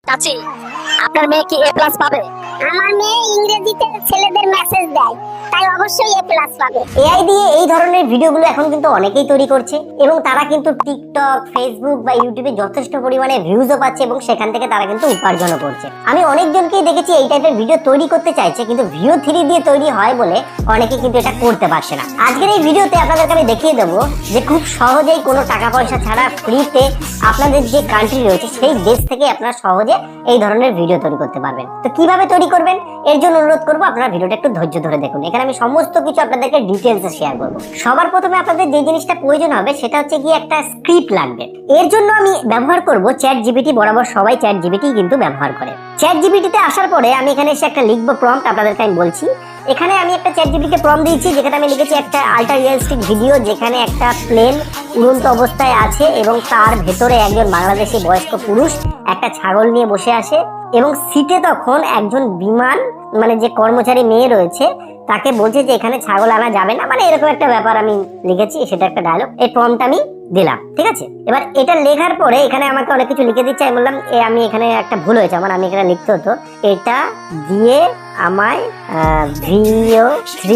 চাচি, আপনার মেয়ে কি A+ পাবে? আমার মেয়ে ইংরেজিতে ছেলেদের মেসেজ দেয়, তাই অবশ্যই A+ পাবে। এআই দিয়ে এই ধরনের ভিডিওগুলো এখন কিন্তু অনেকেই তৈরি করছে এবং তারা কিন্তু টিকটক, ফেসবুক বা ইউটিউবে যথেষ্ট পরিমাণে ভিউজও পাচ্ছে এবং সেখান থেকে তারা কিন্তু উপার্জনও করছে। আমি অনেকজনকেই দেখেছি এই টাইপের ভিডিও তৈরি করতে চাইছে, কিন্তু ভিও 3 দিয়ে তৈরি হয় বলে অনেকে কিন্তু এটা করতে পারছে না। আজকের এই ভিডিওতে আপনাদেরকে আমি দেখিয়ে দেবো যে খুব সহজেই কোনো টাকা পয়সা ছাড়া ফ্রিতে আপনাদের যে কান্ট্রি রয়েছে সেই দেশ থেকে আপনারা সহজে এই ধরনের ভিডিও তৈরি করতে পারবেন। তো কিভাবে তৈরি করবেন এর জন্য অনুরোধ করবো আপনারা ভিডিওটা একটু ধৈর্য ধরে দেখুন। এখানে আমি সমস্ত কিছু আপনাদেরকে ডিটেইলসে শেয়ার করব। সবার প্রথমে আপনাদের যে জিনিসটা প্রয়োজন হবে সেটা হচ্ছে কি একটা স্ক্রিপ্ট লাগবে। এর জন্য আমি ব্যবহার করব ChatGPT। বরাবর সবাই ChatGPT কিন্তু ব্যবহার করে। ChatGPT তে আসার পরে আমি এখানে এসে একটা লিখবো প্রম্পট, আপনাদেরকে আমি বলছি। এখানে আমি একটা ChatGPT কে প্রম্পট দিয়েছি, যেখানে আমি লিখেছি একটা আল্ট্রা রিয়েলিস্টিক ভিডিও, যেখানে একটা প্লেন উড়ন্ত অবস্থায় আছে এবং তার ভেতরে একজন বাংলাদেশি বয়স্ক পুরুষ একটা ছাগল নিয়ে বসে আসে এবং সিটে তখন একজন বিমান মানে যে কর্মচারী মেয়ে রয়েছে তাকে বলছে যে এখানে ছাগল আনা যাবে না, মানে এরকম একটা ব্যাপার আমি লিখেছি, সেটা একটা ডায়লগ। এই প্রম্পট আমি দিলাম, ঠিক আছে। এবার এটা লেখার পরে এখানে আমাকে অনেক কিছু লিখে দিচ্ছে। আমি বললাম আমি এখানে একটা ভুল হয়েছে আমার, আমি এখানে লিখতে হতো এটা দিয়ে আমায় VO3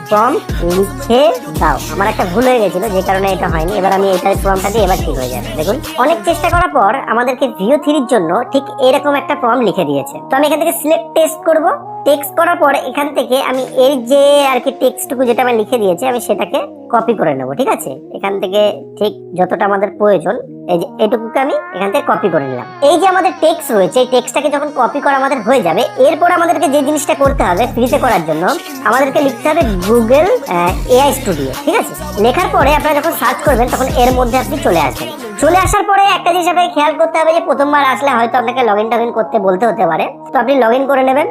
প্রম্পট লিখে দাও। আমার একটা ভুল হয়ে গেছিল যে কারণে এটা হয়নি। এবার আমি এটার প্রম্পটটা দিয়ে এবার ঠিক হয়ে যাবে। দেখুন অনেক চেষ্টা করার পর আমাদেরকে VO3 এর জন্য ঠিক এরকম একটা প্রম্পট লিখে দিয়েছে। তো আমি এখান থেকে সিলেক্ট টেক্সট করব। টেক্সট করার পর এখান থেকে আমি এই যে আর কি টেক্সটটুকু যেটা আমি লিখে দিয়েছি আমি সেটাকে কপি করে নেব, ঠিক আছে। এখান থেকে ঠিক যতটা আমাদের প্রয়োজন এই যে এটুকুকে আমি এখান থেকে কপি করে নিলাম। এই যে আমাদের টেক্সট রয়েছে এই টেক্সটটাকে যখন কপি করা আমাদের হয়ে যাবে, এরপর আমাদেরকে যে জিনিসটা করতে হবে ফ্রিতে করার জন্য আমাদেরকে লিখতে হবে গুগল AI স্টুডিও, ঠিক আছে। লেখার পরে আপনারা যখন সার্চ করবেন তখন এর মধ্যে আপনি চলে আসবেন। চলে আসার পরে একটা জিনিস আপনাকে খেয়াল করতে হবে যে প্রথমবার আসলে হয়তো আপনাকে লগইন করতে বলতে হতে পারে, তো আপনি লগইন করে নেবেন।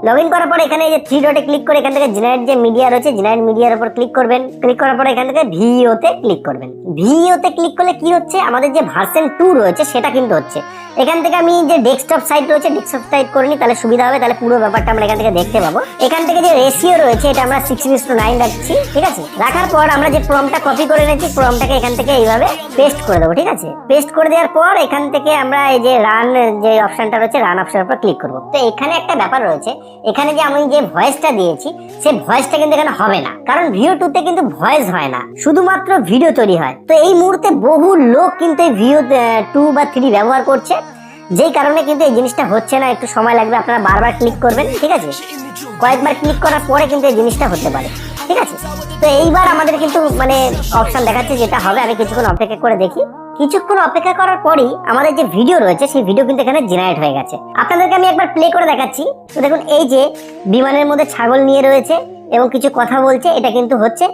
লগইন করার পর এখানে এই যে 3 ডটে ক্লিক করে এখান থেকে জেনারেট যে মিডিয়া রয়েছে জেনারেট মিডিয়ার উপর ক্লিক করবেন। ক্লিক করার পর এখান থেকে VO তে ক্লিক করবেন। VO তে ক্লিক করলে কি হচ্ছে, আমাদের যে ভার্সন 2 রয়েছে সেটা কিন্তু হচ্ছে। এখান থেকে আমি যে ডেস্কটপ সাইট রয়েছে ডেস্কটপ সাইট করে নিই, তাহলে সুবিধা হবে, তাহলে পুরো ব্যাপারটা আমরা এখান থেকে দেখতে পাবো। এখান থেকে যে রেশিও রয়েছে এটা আমরা 6:9 রাখছি, ঠিক আছে। রাখার পর আমরা যে প্রম্পটটা কপি করে নিয়েছি প্রম্পটটাকে এখান থেকে এইভাবে পেস্ট করে দেবো, ঠিক আছে। পেস্ট করে দেওয়ার পর এখান থেকে আমরা এই যে রান যে অপশনটা রয়েছে রান অপশনের উপর ক্লিক করব। তো এখানে একটা ব্যাপার রয়েছে, এখানে যে আমি যে ভয়েসটা দিয়েছি সেই ভয়েসটা কিন্তু এখানে হবে না, কারণ VO2 তে কিন্তু ভয়েস হয় না, শুধুমাত্র ভিডিও তৈরি হয়। তো এই মুহূর্তে বহু লোক কিন্তু এই VO2 বা 3 ব্যবহার করছে, যেই কারণে কিন্তু এই জিনিসটা হচ্ছে না। একটু সময় লাগবে, আপনারা বারবার ক্লিক করবেন, ঠিক আছে। কয়েকবার ক্লিক করার পরে কিন্তু এই জিনিসটা হতে পারে, ঠিক আছে। তো এইবার আমাদের কিন্তু মানে অপশন দেখাচ্ছে যেটা হবে। আমি কিছুক্ষণ অপেক্ষা করে দেখি। কিছুক্ষণ অপেক্ষা করার পরই আমাদের যে ভিডিও রয়েছে সেই ভিডিও কিন্তু এখানে জেনারেট হয়ে গেছে। আপনাদেরকে আমি একবার প্লে করে দেখাচ্ছি। তো দেখুন এই যে বিমানের মধ্যে ছাগল নিয়ে রয়েছে এবং কিছু কথা বলছে, এটা কিন্তু হচ্ছে,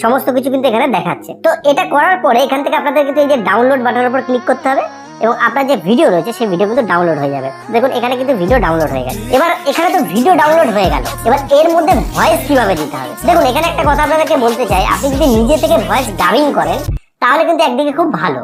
সমস্ত কিছু কিন্তু এখানে দেখাচ্ছে। তো এটা করার পরে এখান থেকে আপনাদের কিন্তু এই যে ডাউনলোড বাটনের উপর ক্লিক করতে হবে এবং আপনার যে ভিডিও রয়েছে সেই ভিডিও কিন্তু ডাউনলোড হয়ে যাবে। দেখুন এখানে কিন্তু ভিডিও ডাউনলোড হয়ে গেছে। এবার এখানে তো ভিডিও ডাউনলোড হয়ে গেল, এবার এর মধ্যে ভয়েস কিভাবে দিতে হবে। দেখুন এখানে একটা কথা আপনাদেরকে বলতে চাই, আপনি যদি নিজে থেকে ভয়েস ডাবিং করেন তাহলে কিন্তু একদিকে খুব ভালো,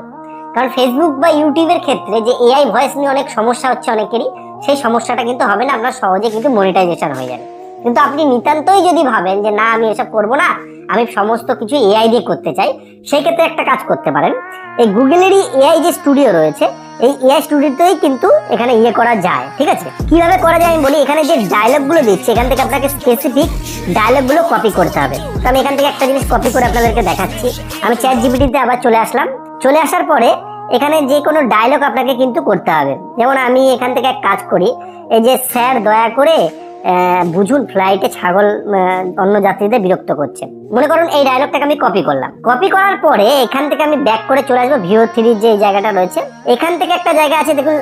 কারণ ফেসবুক বা ইউটিউবের ক্ষেত্রে যে AI ভয়েস নিয়ে অনেক সমস্যা হচ্ছে অনেকেরই, সেই সমস্যাটা কিন্তু হবে না, আপনার সহজে কিন্তু মনিটাইজেশন হয়ে যাবে। কিন্তু আপনি নিতান্তই যদি ভাবেন যে না আমি এসব করবো না, আমি সমস্ত কিছু AI দিয়ে করতে চাই, সেই ক্ষেত্রে একটা কাজ করতে পারেন। এই গুগলেরই AI যে স্টুডিও রয়েছে এই AI স্টুডিওতেই কিন্তু এখানে করা যায়, ঠিক আছে। কিভাবে করা যায় আমি বলি। এখানে যে ডায়লগ গুলো দিচ্ছে এখান থেকে আপনাকে স্পেসিফিক ডায়লগ গুলো কপি করতে হবে। তো আমি এখান থেকে একটা জিনিস কপি করে আপনাদেরকে দেখাচ্ছি। আমি ChatGPT তে আবার চলে আসলাম। চলে আসার পরে এখানে যে কোনো ডায়লগ আপনাকে কিন্তু করতে হবে। যেমন আমি এখান থেকে এক কাজ করি, এই যে স্যার দয়া করে বুঝুন ফ্লাইটে ছাগল অন্য যাত্রীদের বিরক্ত করছে, মনে করুন এই ডায়লগটাকে আমি কপি করলাম। কপি করার পরে এখান থেকে আমি ব্যাক করে চলে আসবো VO3 যে জায়গাটা রয়েছে। এখান থেকে একটা জায়গা আছে দেখুন,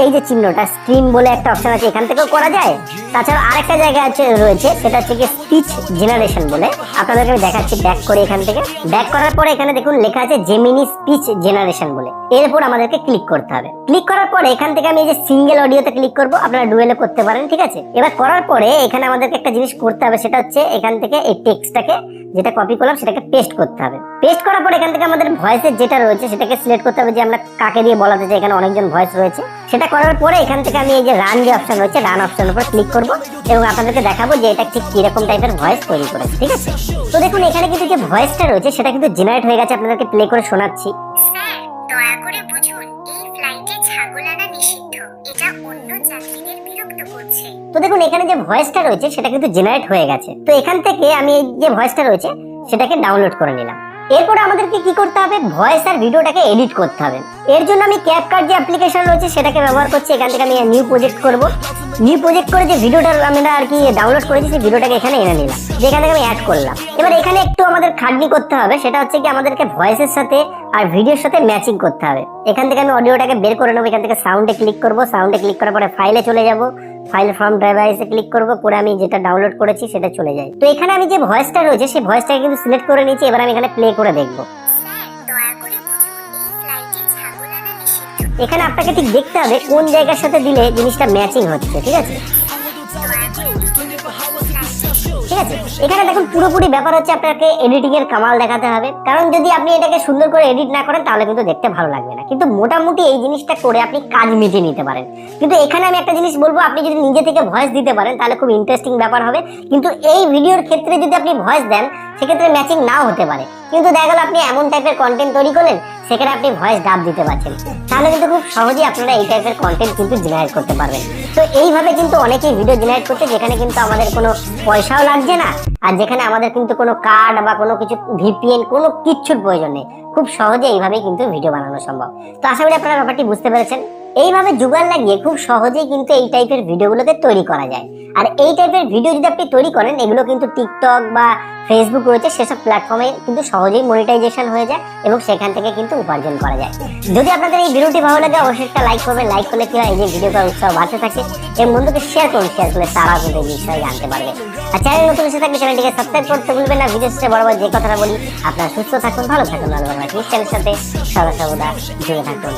এই যে চিহ্নটা স্ট্রিম বলে একটা অপশন আছে, এখান থেকেও করা যায়। তাছাড়া আরেকটা জায়গা রয়েছে সেটা হচ্ছে কি স্পিচ জেনারেশন বলে, আপনাদেরকে আমি দেখাচ্ছি। ব্যাক করে এখান থেকে ব্যাক করার পরে এখানে দেখুন লেখা আছে জেমিনি স্পিচ জেনারেশন বলে, এর উপর আমাদেরকে ক্লিক করতে হবে। ক্লিক করার পরে এখান থেকে আমি এই যে সিঙ্গেল অডিওতে ক্লিক করবো, আপনারা ডুয়েলে করতে পারেন, ঠিক আছে। এবার করার পরে এখানে আমাদেরকে একটা জিনিস করতে হবে, সেটা হচ্ছে এখান থেকে এই টেক্সটটাকে যেটা কপি করলাম সেটাকে পেস্ট করতে হবে। পেস্ট করার পর এখান থেকে আমাদের ভয়েসের যেটা রয়েছে সেটাকে সিলেক্ট করতে হবে যে আমরা কাকে দিয়ে বলাতে চাই, এখানে অনেকজন ভয়েস রয়েছে। সেটা করার পরে এখান থেকে আমি এই যে রান যে অপশন রয়েছে রান অপশনের উপর ক্লিক করব এবং আপনাদেরকে দেখাবো যে এটা ঠিক কিরকম টাইপের ভয়েস তৈরি করেছে, ঠিক আছে। তো দেখুন এখানে কিন্তু যে ভয়েসটা রয়েছে সেটা কিন্তু জেনারেট হয়ে গেছে, আপনাদেরকে প্লে করে শোনাচ্ছি। স্যার দয়া করে বুঝুন এই ফ্লাইটে ছাগল আনা নিষিদ্ধ, এটা অন্য যাত্রীদের বিরক্ত করছে। তো দেখুন এখানে যে ভয়েসটা রয়েছে সেটা কিন্তু জেনারেট হয়ে গেছে। তো এখান থেকে আমি এই যে ভয়েসটা রয়েছে সেটাকে ডাউনলোড করে নিলাম। এরপর আমাদেরকে কি করতে হবে, ভয়েস আর ভিডিওটাকে এডিট করতে হবে। এর জন্য আমি ক্যাপকাট যে অ্যাপ্লিকেশন রয়েছে সেটাকে ব্যবহার করছি। এখান থেকে আমি নিউ প্রজেক্ট করব। নিউ প্রজেক্ট করে যে ভিডিওটা আমরা আর কি ডাউনলোড করেছি সেই ভিডিওটাকে এখানে এনে নিলাম, যেখান থেকে আমি অ্যাড করলাম। এবার এখানে একটু আমাদের খাটনি করতে হবে, সেটা হচ্ছে কি আমাদেরকে ভয়েসের সাথে আর ভিডিওর সাথে ম্যাচিং করতে হবে। এখান থেকে আমি অডিওটাকে বের করে নেবো। এখান থেকে সাউন্ডে ক্লিক করব। সাউন্ডে ক্লিক করার পরে ফাইলে চলে যাব। ফাইল ফ্রম ডিভাইসে ক্লিক করব, করে আমি যেটা ডাউনলোড করেছি সেটা চলে যায়। তো এখানে আমি যে ভয়েসটা রয়েছে সেই ভয়েসটাকে কিন্তু সিলেক্ট করে নিয়েছি। এবার আমি এখানে প্লে করে দেখব। দয়া করে বুঝুন, এই ফ্লাইটে ছাগল আনা নিষিদ্ধ। এখানে আপনাকে ঠিক দেখতে হবে কোন জায়গার সাথে দিলে জিনিসটা ম্যাচিং হচ্ছে। ঠিক আছে, ঠিক আছে। এখানে দেখুন পুরোপুরি ব্যাপার হচ্ছে আপনাকে এডিটিং এর কামাল দেখাতে হবে, কারণ যদি আপনি এটাকে সুন্দর করে এডিট না করেন তাহলে কিন্তু দেখতে ভালো লাগবে না। কিন্তু মোটামুটি এই জিনিসটা করে আপনি কাজ মিটিয়ে নিতে পারেন। কিন্তু এখানে আমি একটা জিনিস বলবো, আপনি যদি নিজে থেকে ভয়েস দিতে পারেন তাহলে খুব ইন্টারেস্টিং ব্যাপার হবে। কিন্তু এই ভিডিওর ক্ষেত্রে যদি আপনি ভয়েস দেন সেক্ষেত্রে ম্যাচিং নাও হতে পারে। কিন্তু দেখা গেল আপনি এমন টাইপের কন্টেন্ট তৈরি করলেন সেখানে আপনি ভয়েস ডাব দিতে পারছেন, তাহলে কিন্তু খুব সহজেই আপনারা এই টাইপের কন্টেন্ট কিন্তু জেনারেট করতে পারবেন। তো এইভাবে কিন্তু অনেকেই ভিডিও জেনারেট করছে, যেখানে কিন্তু আমাদের কোনো পয়সাও লাগছে না, আর যেখানে আমাদের কিন্তু কোনো কার্ড বা কোনো কিছু ভিপিএন কোনো কিচ্ছুর প্রয়োজন নেই। খুব সহজে এইভাবেই কিন্তু ভিডিও বানানো সম্ভব। তো আশা করি আপনারা ব্যাপারটি বুঝতে পেরেছেন। এইভাবে জুগাড় লাগিয়ে খুব সহজেই কিন্তু এই টাইপের ভিডিওগুলোকে তৈরি করা যায়। আর এই টাইপের ভিডিও যদি আপনি তৈরি করেন, এগুলো কিন্তু টিকটক বা ফেসবুক রয়েছে সেসব প্ল্যাটফর্মে কিন্তু সহজেই মনিটাইজেশন হয়ে যায় এবং সেখান থেকে কিন্তু উপার্জন করা যায়। যদি আপনাদের এই ভিডিওটি ভালো লাগে অবশ্যই একটা লাইক করবেন। লাইক করলে কি হয়, এই যে ভিডিও করার উৎসাহ বাড়তে থাকে এবং বন্ধুকে শেয়ার করুন। শেয়ার করলে তারা কিন্তু এই বিষয়ে জানতে পারবে। আর চ্যানেল নতুন এসে থাকলে চ্যানেলটিকে সাবস্ক্রাইব করতে ভুলবেন না। ভিডিও শেষে বরাবর যে কথাটা বলি, আপনারা সুস্থ থাকুন, ভালো থাকুন, ভালো চ্যানেলের সাথে সদা সর্বদা জুড়ে থাকুন।